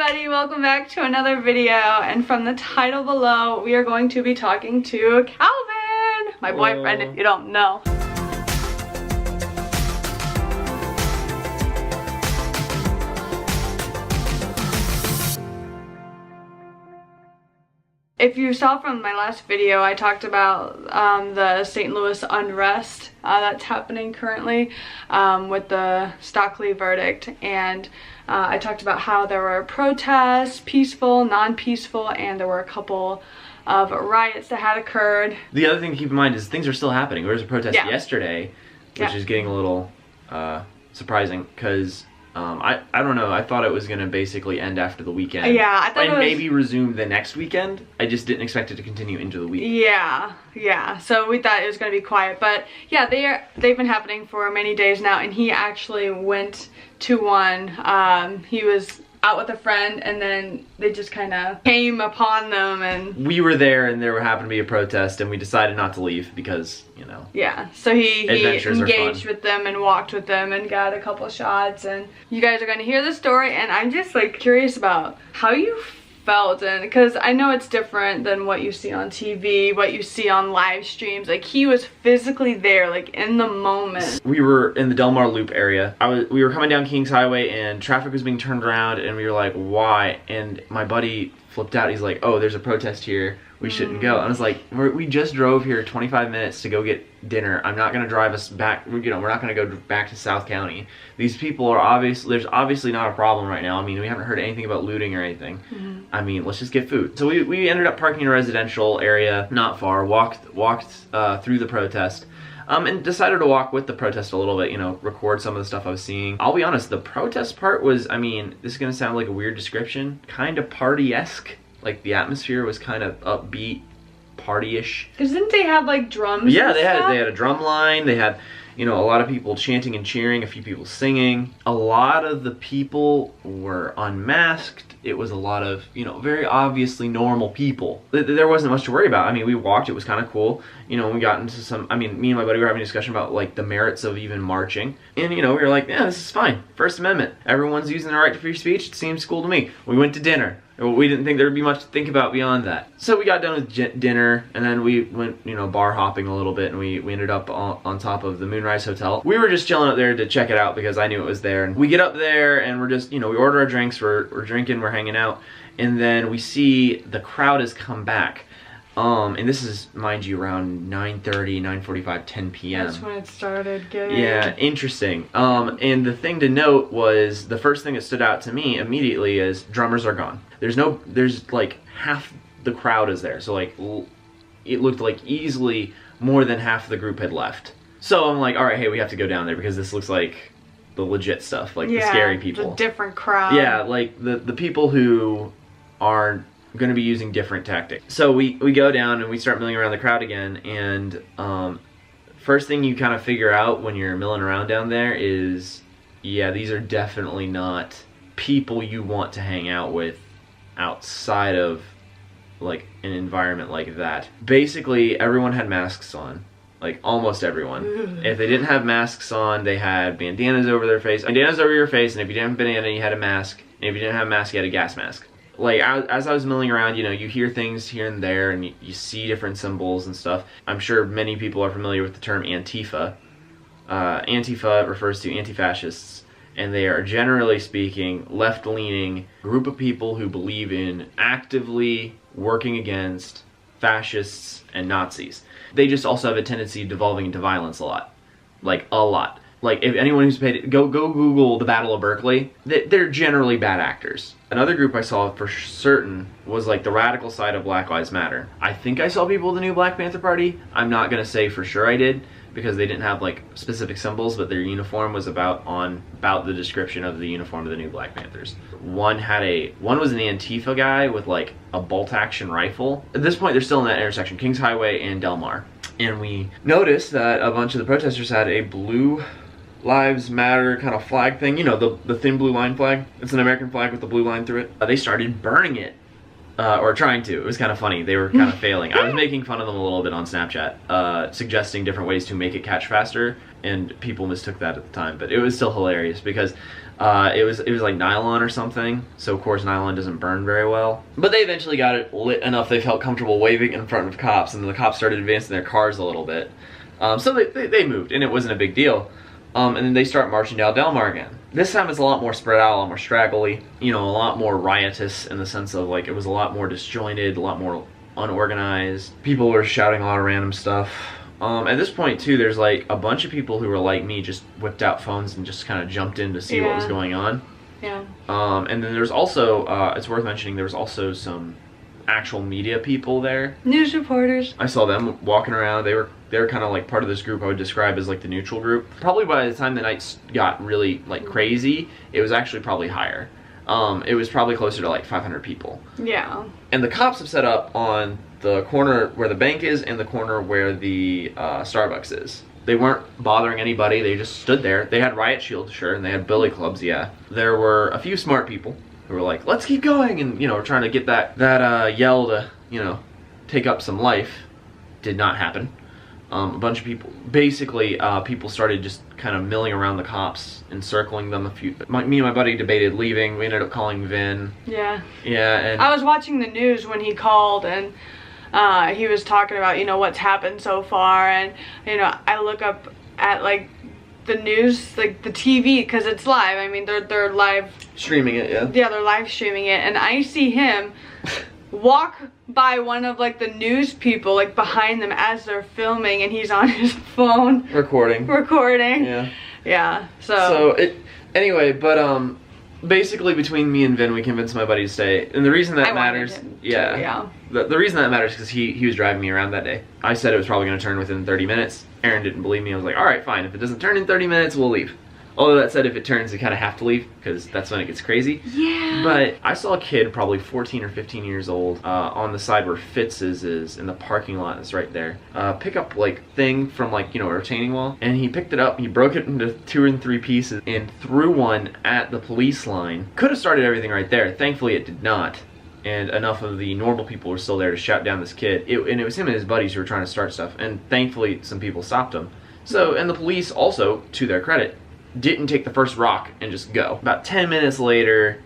everybody, welcome back to another video, and from the title below we are going to be talking to Calvin, my boyfriend, if you don't know. If you saw from my last video, I talked about the St. Louis unrest that's happening currently with the Stockley verdict, and I talked about how there were protests, peaceful, non-peaceful, and there were a couple of riots that had occurred. The other thing to keep in mind is things are still happening. There was a protest yesterday, which is getting a little surprising because I don't know, I thought it was going to basically end after the weekend. Yeah, I thought it was... maybe resume the next weekend. I just didn't expect it to continue into the week. Yeah, so we thought it was going to be quiet, but yeah, they've been happening for many days now, and he actually went to one. He was out with a friend, and then they just kind of came upon them, and we were there, and there happened to be a protest, and we decided not to leave because, you know. Yeah, so he engaged with them and walked with them and got a couple shots, and you guys are going to hear the story, and I'm just like curious about how you felt, and because I know it's different than what you see on TV, what you see on live streams. Like, he was physically there, like in the moment. We were in the Del Mar Loop area. We were coming down Kings Highway, and traffic was being turned around, and we were like, why? And my buddy flipped out. He's like, oh, there's a protest here, we shouldn't go. And I was like, we just drove here 25 minutes to go get dinner. I'm not gonna drive us back, you know, we're not gonna go back to South County. These people are there's obviously not a problem right now. I mean, we haven't heard anything about looting or anything. I mean, let's just get food. So we ended up parking in a residential area not far, walked through the protest, and decided to walk with the protest a little bit, you know, record some of the stuff I was seeing. I'll be honest, the protest part was, I mean, this is gonna sound like a weird description, kind of party-esque. Like, the atmosphere was kind of upbeat, party-ish. Because didn't they have like drums? Yeah, they had a drum line. They had, you know, a lot of people chanting and cheering, a few people singing. A lot of the people were unmasked. It was a lot of, you know, very obviously normal people. There wasn't much to worry about. I mean, we walked, it was kind of cool. You know, we got into some, I mean, me and my buddy were having a discussion about like the merits of even marching. And, you know, we were like, yeah, this is fine. First Amendment. Everyone's using their right to free speech. It seems cool to me. We went to dinner. We didn't think there would be much to think about beyond that. So we got done with dinner, and then we went, you know, bar hopping a little bit, and we ended up on top of the Moonrise Hotel. We were just chilling up there to check it out because I knew it was there. And we get up there, and we're just, you know, we order our drinks, we're drinking, we're hanging out, and then we see the crowd has come back. And this is, mind you, around 9:30, 9:45, 10 p.m. That's when it started getting... Yeah, interesting. And the thing to note was, the first thing that stood out to me immediately is drummers are gone. There's like half the crowd is there. So like, it looked like easily more than half the group had left. So I'm like, all right, hey, we have to go down there because this looks like the legit stuff, like the scary people. The different crowd. Yeah, like the people who are going to be using different tactics. So we go down and we start milling around the crowd again, and first thing you kind of figure out when you're milling around down there is, yeah, these are definitely not people you want to hang out with outside of like an environment like that. Basically everyone had masks on, like almost everyone. If they didn't have masks on, they had bandanas over their face. Bandanas over your face, and if you didn't have a bandana, you had a mask, and if you didn't have a mask, you had a gas mask. Like, as I was milling around, you know, you hear things here and there, and you see different symbols and stuff. I'm sure many people are familiar with the term Antifa. Antifa refers to anti-fascists, and they are, generally speaking, left-leaning group of people who believe in actively working against fascists and Nazis. They just also have a tendency of devolving into violence a lot. Like, a lot. Like, if anyone who's paid, go Google the Battle of Berkeley. They're generally bad actors. Another group I saw for certain was like the radical side of Black Lives Matter. I think I saw people of the new Black Panther Party. I'm not gonna say for sure I did, because they didn't have like specific symbols, but their uniform was about the description of the uniform of the new Black Panthers. One was an Antifa guy with like a bolt action rifle. At this point, they're still in that intersection, Kings Highway and Del Mar. And we noticed that a bunch of the protesters had a blue Lives Matter kind of flag thing, you know, the thin blue line flag. It's an American flag with the blue line through it. They started burning it, or trying to. It was kind of funny. They were kind of failing. I was making fun of them a little bit on Snapchat, suggesting different ways to make it catch faster, and people mistook that at the time. But it was still hilarious because It was like nylon or something, so of course nylon doesn't burn very well. But they eventually got it lit enough they felt comfortable waving in front of cops, and then the cops started advancing their cars a little bit. So they moved, and it wasn't a big deal. And then they start marching down Delmar again. This time it's a lot more spread out, a lot more straggly, you know, a lot more riotous in the sense of like it was a lot more disjointed, a lot more unorganized. People were shouting a lot of random stuff. At this point too, there's like a bunch of people who were like me, just whipped out phones and just kind of jumped in to see what was going on. Yeah. And then there's also, it's worth mentioning, there was also some actual media people there. News reporters. I saw them walking around. They were kind of like part of this group I would describe as like the neutral group. Probably by the time the night got really like crazy, it was actually probably higher. It was probably closer to like 500 people. Yeah. And the cops have set up on the corner where the bank is and the corner where the Starbucks is. They weren't bothering anybody. They just stood there. They had riot shields, sure, and they had billy clubs, yeah. There were a few smart people who were like, let's keep going, and, you know, trying to get that yell to, you know, take up some life. Did not happen. A bunch of people, basically, people started just kind of milling around the cops, encircling them. Me and my buddy debated leaving. We ended up calling Vin. Yeah. Yeah, and I was watching the news when he called, and he was talking about, you know, what's happened so far, and, you know, I look up at, like, the news, like, the TV, because it's live. I mean, they're live. Streaming it, yeah. Yeah, they're live streaming it, and I see him walk by one of like the news people like behind them as they're filming, and he's on his phone recording. Yeah. So anyway, but basically between me and Vin, we convinced my buddy to stay, and the reason that matters, the reason that matters is because he was driving me around that day. I said it was probably going to turn within 30 minutes. Aaron didn't believe me. I was like, all right, fine, if it doesn't turn in 30 minutes, we'll leave. Although that said, if it turns, you kind of have to leave, because that's when it gets crazy. Yeah. But I saw a kid, probably 14 or 15 years old, on the side where Fitz's is, in the parking lot that's right there. Pick up, like, thing from, like, you know, a retaining wall. And he picked it up, he broke it into 2 and 3 pieces, and threw one at the police line. Could have started everything right there. Thankfully, it did not. And enough of the normal people were still there to shout down this kid. And it was him and his buddies who were trying to start stuff. And thankfully, some people stopped him. So, and the police also, to their credit, didn't take the first rock and just go. About 10 minutes later,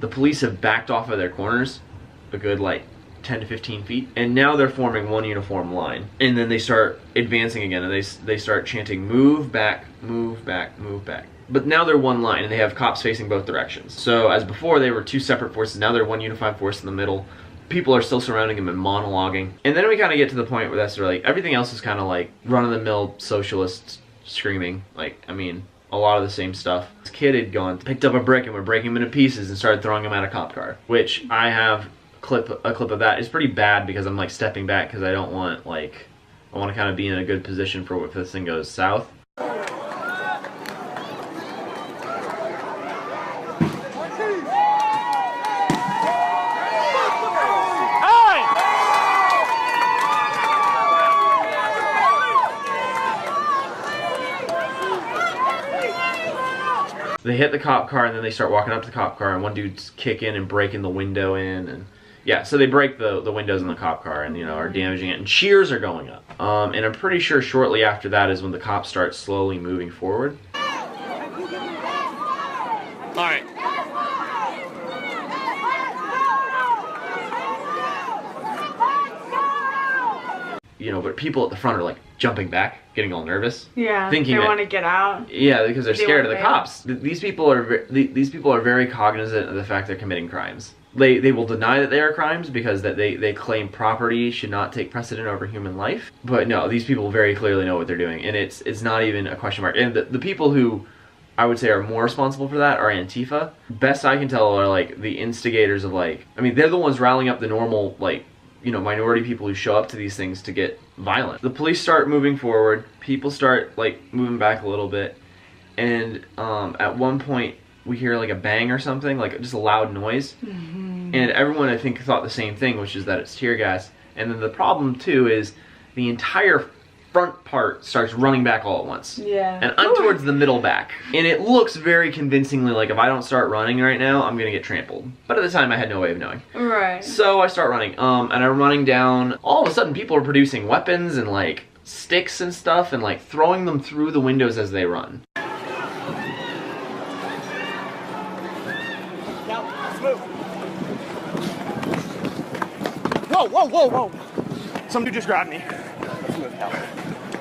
the police have backed off of their corners a good like 10 to 15 feet, and now they're forming one uniform line. And then they start advancing again, and they start chanting, move back, move back, move back. But now they're one line, and they have cops facing both directions. So as before, they were 2 separate forces. Now they're one unified force in the middle. People are still surrounding them and monologuing. And then we kind of get to the point where that's like, everything else is kind of like run-of-the-mill socialists screaming. Like, I mean, a lot of the same stuff. This kid had picked up a brick and would break him into pieces and started throwing him at a cop car, which I have a clip of that. It's pretty bad because I'm like stepping back because I don't want, like, I want to kind of be in a good position for if this thing goes south. They hit the cop car, and then they start walking up to the cop car, and one dude's kicking and breaking the window in, and yeah, so they break the windows in the cop car and, you know, are damaging it, and cheers are going up. And I'm pretty sure shortly after that is when the cops start slowly moving forward. All right. You know, but people at the front are like jumping back, getting all nervous. Yeah, thinking they want to get out. Yeah, because they're scared of the cops. These people are very cognizant of the fact they're committing crimes. They will deny that they are crimes because that they claim property should not take precedent over human life. But no, these people very clearly know what they're doing, and it's not even a question mark. And the people who I would say are more responsible for that are Antifa. Best I can tell are like the instigators of, like, I mean, they're the ones rallying up the normal, like, you know, minority people who show up to these things to get violent. The police start moving forward, people start like moving back a little bit, and at one point we hear like a bang or something, like just a loud noise, and everyone I think thought the same thing, which is that it's tear gas. And then the problem too is the entire front part starts running back all at once. Yeah. And I'm towards the middle back. And it looks very convincingly like if I don't start running right now, I'm gonna get trampled. But at the time I had no way of knowing. Right. So I start running. And I'm running down. All of a sudden people are producing weapons and like sticks and stuff and like throwing them through the windows as they run. Whoa, whoa, whoa, whoa. Some dude just grabbed me. Let's move, Cal.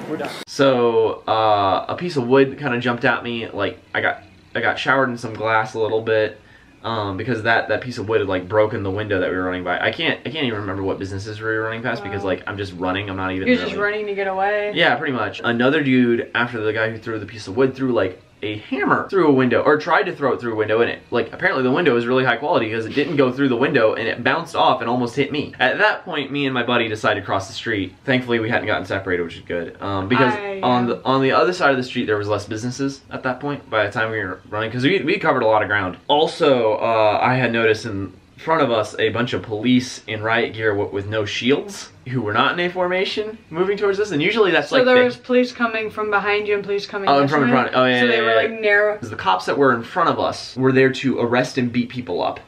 We're done. So a piece of wood kind of jumped at me. Like I got showered in some glass a little bit because that piece of wood had like broken the window that we were running by. I can't even remember what businesses we were running past because like I'm just running. I'm not even. You're just running to get away. Yeah, pretty much. Another dude after the guy who threw the piece of wood threw like a hammer through a window, or tried to throw it through a window, and it like apparently the window was really high quality because it didn't go through the window and it bounced off and almost hit me. At that point, me and my buddy decided to cross the street. Thankfully, we hadn't gotten separated, which is good. Because on the other side of the street there was less businesses at that point. By the time we were running, because we covered a lot of ground. Also, I had noticed in front of us a bunch of police in riot gear with no shields who were not in a formation moving towards us, and usually that's like. So there was police coming from behind you and police coming. Oh, in front. Oh yeah. So they were like narrow. The cops that were in front of us were there to arrest and beat people up.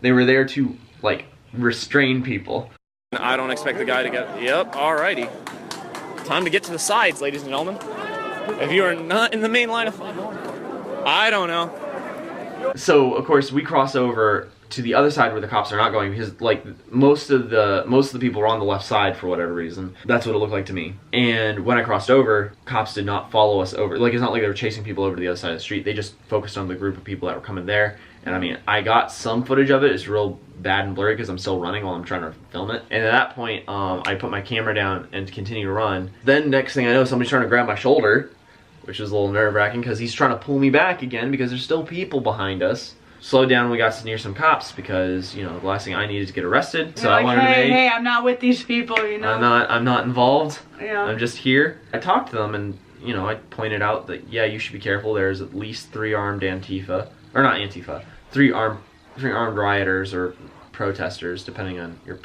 They were there to like restrain people. I don't expect the guy to get. Yep. Alrighty. Time to get to the sides, ladies and gentlemen. If you are not in the main line of fire, I don't know. So of course we cross over to the other side where the cops are not going because like most of the people were on the left side for whatever reason. That's what it looked like to me. And when I crossed over, cops did not follow us over. Like it's not like they were chasing people over to the other side of the street. They just focused on the group of people that were coming there. And I mean, I got some footage of it. It's real bad and blurry because I'm still running while I'm trying to film it. And at that point, I put my camera down and continue to run. Then next thing I know, somebody's trying to grab my shoulder, which is a little nerve-wracking because he's trying to pull me back again because there's still people behind us. Slowed down, we got near some cops because, you know, the last thing I needed is to get arrested. So like, I wanted to make... Hey, I'm not with these people, you know. I'm not involved. Yeah. I'm just here. I talked to them and, you know, I pointed out that, yeah, you should be careful. There's at least 3 armed Antifa, or not Antifa, 3 armed rioters or protesters, depending on your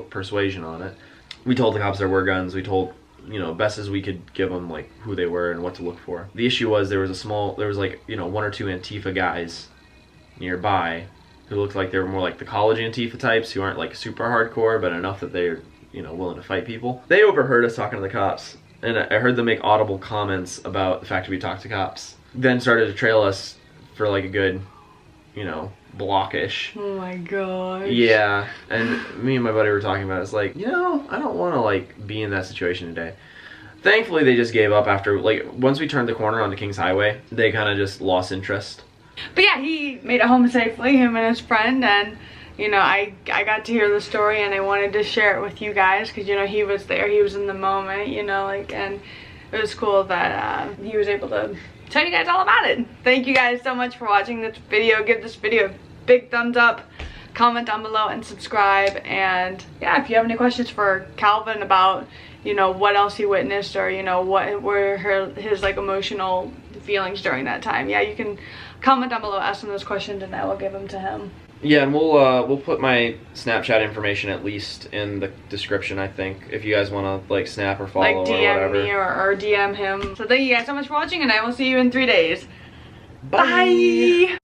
persuasion on it. We told the cops there were guns. We told, you know, best as we could give them, like, who they were and what to look for. The issue was there was like, you know, 1 or 2 Antifa guys nearby who looked like they were more like the college Antifa types who aren't like super hardcore but enough that they're, you know, willing to fight people. They overheard us talking to the cops and I heard them make audible comments about the fact that we talked to cops. Then started to trail us for like a good, you know, blockish. Oh my gosh. Yeah, and me and my buddy were talking about it. It's like, you know, I don't want to like be in that situation today. Thankfully they just gave up after, like, once we turned the corner onto Kings Highway, they kind of just lost interest. But yeah, he made it home safely, him and his friend, and you know, I got to hear the story and I wanted to share it with you guys because, you know, he was there, he was in the moment, you know, like, and it was cool that he was able to tell you guys all about it. Thank you guys so much for watching this video. Give this video a big thumbs up, comment down below, and subscribe. And yeah, if you have any questions for Calvin about, you know, what else he witnessed, or, you know, what were his like emotional feelings during that time, yeah, you can comment down below, ask him those questions, and I will give them to him. Yeah, and we'll put my Snapchat information at least in the description, I think, if you guys want to like snap or follow, like DM or whatever. Me or DM him. So thank you guys so much for watching, and I will see you in 3 days. Bye. Bye.